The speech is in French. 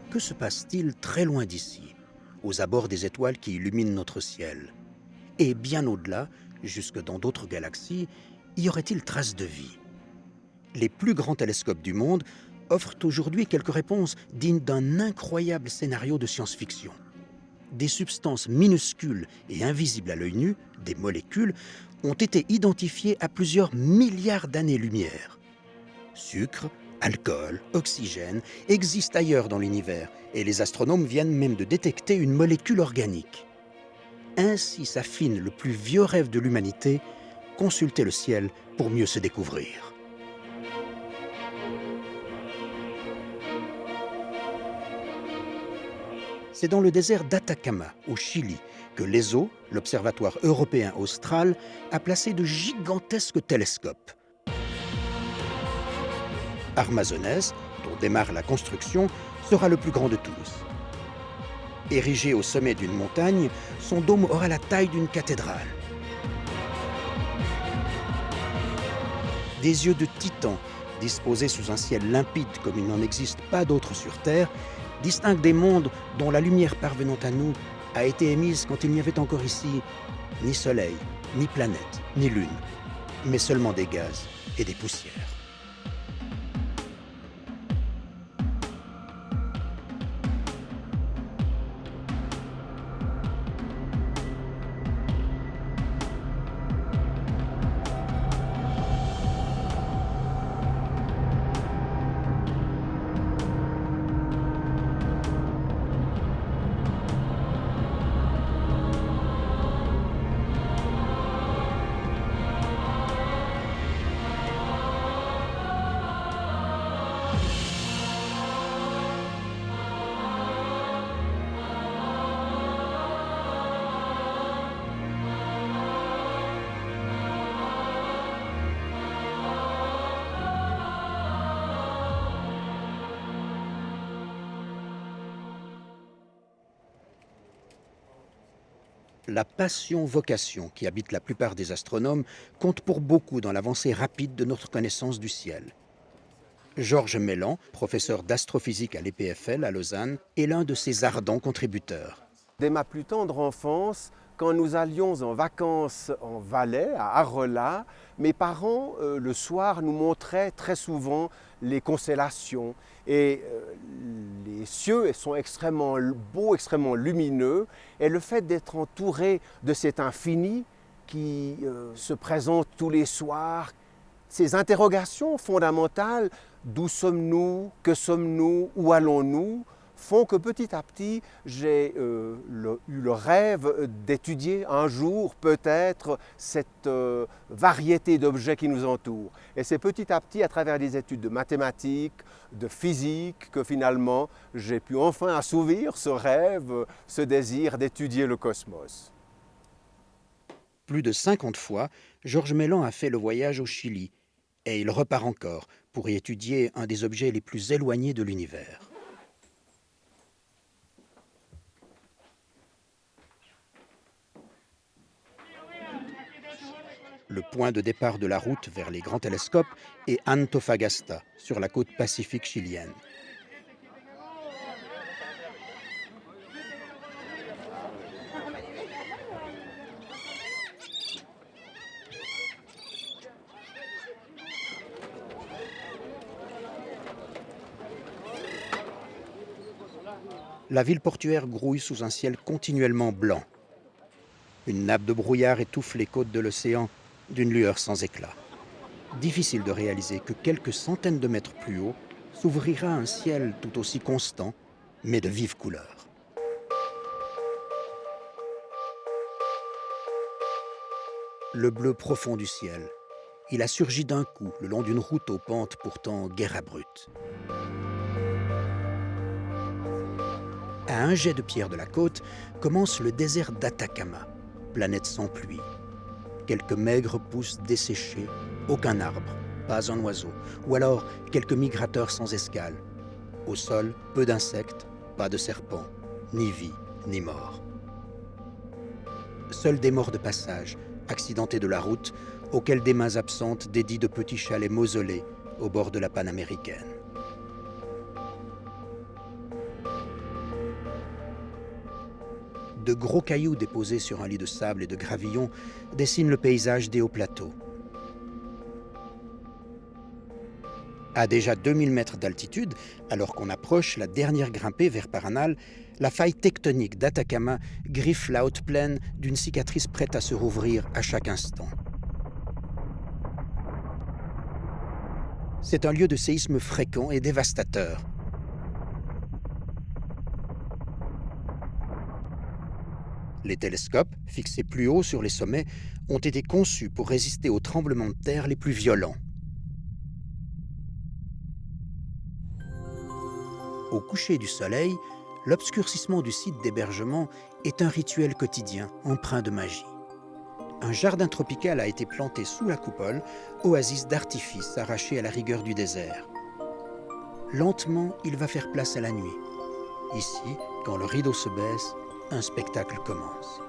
que se passe-t-il très loin d'ici, aux abords des étoiles qui illuminent notre ciel? Et bien au-delà, jusque dans d'autres galaxies, y aurait-il trace de vie? Les plus grands télescopes du monde offrent aujourd'hui quelques réponses dignes d'un incroyable scénario de science-fiction. Des substances minuscules et invisibles à l'œil nu, des molécules, ont été identifiées à plusieurs milliards d'années-lumière. Sucre, alcool, oxygène existent ailleurs dans l'univers et les astronomes viennent même de détecter une molécule organique. Ainsi s'affine le plus vieux rêve de l'humanité, consulter le ciel pour mieux se découvrir. C'est dans le désert d'Atacama, au Chili, que l'ESO, l'Observatoire européen austral, a placé de gigantesques télescopes. Armazones, dont démarre la construction, sera le plus grand de tous. Érigé au sommet d'une montagne, son dôme aura la taille d'une cathédrale. Des yeux de titan, disposés sous un ciel limpide comme il n'en existe pas d'autres sur Terre, distinguent des mondes dont la lumière parvenant à nous a été émise quand il n'y avait encore ici ni soleil, ni planète, ni lune, mais seulement des gaz et des poussières. La passion-vocation qui habite la plupart des astronomes compte pour beaucoup dans l'avancée rapide de notre connaissance du ciel. Georges Mélan, professeur d'astrophysique à l'EPFL à Lausanne, est l'un de ses ardents contributeurs. Dès ma plus tendre enfance, quand nous allions en vacances en Valais, à Arolla, mes parents, le soir, nous montraient très souvent les constellations. Et les cieux sont extrêmement beaux, extrêmement lumineux. Et le fait d'être entouré de cet infini qui se présente tous les soirs, ces interrogations fondamentales, d'où sommes-nous, que sommes-nous, où allons-nous, font que petit à petit, j'ai eu le rêve d'étudier un jour peut-être cette variété d'objets qui nous entourent. Et c'est petit à petit, à travers des études de mathématiques, de physique, que finalement j'ai pu enfin assouvir ce rêve, ce désir d'étudier le cosmos. Plus de 50 fois, Georges Mélan a fait le voyage au Chili, et il repart encore pour y étudier un des objets les plus éloignés de l'univers. Le point de départ de la route vers les grands télescopes est Antofagasta, sur la côte pacifique chilienne. La ville portuaire grouille sous un ciel continuellement blanc. Une nappe de brouillard étouffe les côtes de l'océan d'une lueur sans éclat. Difficile de réaliser que quelques centaines de mètres plus haut s'ouvrira un ciel tout aussi constant, mais de vives couleurs. Le bleu profond du ciel. Il a surgi d'un coup le long d'une route aux pentes pourtant guère abruptes. À un jet de pierre de la côte commence le désert d'Atacama, planète sans pluie. Quelques maigres pousses desséchées, aucun arbre, pas un oiseau, ou alors quelques migrateurs sans escale. Au sol, peu d'insectes, pas de serpents, ni vie, ni mort. Seuls des morts de passage, accidentés de la route, auxquels des mains absentes dédient de petits chalets mausolées au bord de la panaméricaine. De gros cailloux déposés sur un lit de sable et de gravillon dessinent le paysage des hauts plateaux. À déjà 2000 mètres d'altitude, alors qu'on approche la dernière grimpée vers Paranal, la faille tectonique d'Atacama griffe la haute plaine d'une cicatrice prête à se rouvrir à chaque instant. C'est un lieu de séisme fréquent et dévastateur. Les télescopes, fixés plus haut sur les sommets, ont été conçus pour résister aux tremblements de terre les plus violents. Au coucher du soleil, l'obscurcissement du site d'hébergement est un rituel quotidien empreint de magie. Un jardin tropical a été planté sous la coupole, oasis d'artifice arrachée à la rigueur du désert. Lentement, il va faire place à la nuit. Ici, quand le rideau se baisse, un spectacle commence.